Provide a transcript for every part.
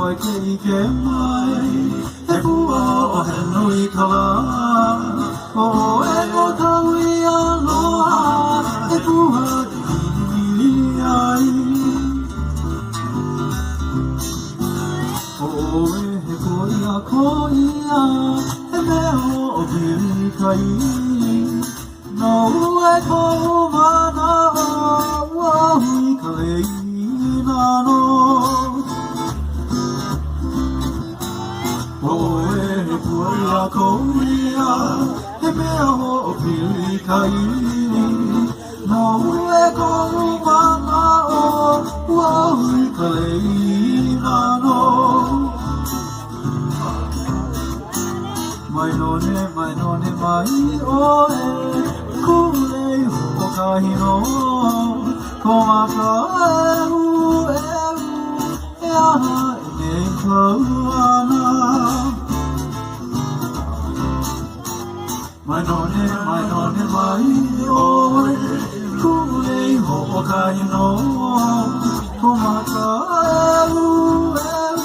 oi ke ike mai He pua hoʻoheno I ka wā O e o tau I aloha He pua I milimili ai O e he koʻia He mea hoʻopili kai No e koʻu manaʻo ʻohu I ka hīnano O e he puana koʻia He mea hoʻopili kai No e koʻu manaʻo ʻohu I ka hīnano Mai none mai oe Kulei hoʻokahi no Ko maka ʻeuʻeu E aha e nei Kuaana Mai none mai oe Kulei hoʻokahi no Ko maka ʻeuʻeu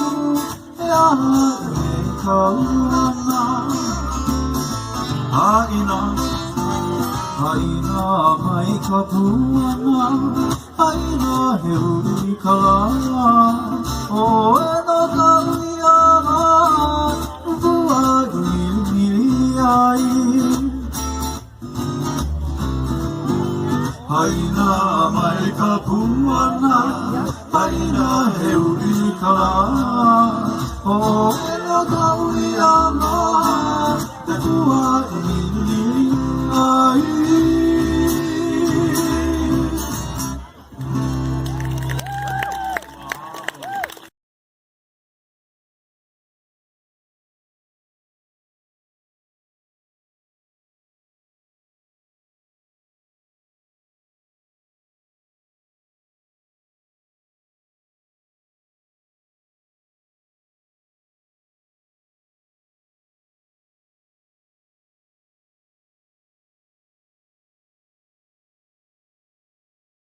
E aha e nei Kuaana Haʻina mai ka puana Haʻina he uli ka lā O e no ka uiana Pua I milimili ai Haʻina mai ka puana Haʻina he uli ka lā O e no ka uiana Pua I milimili ai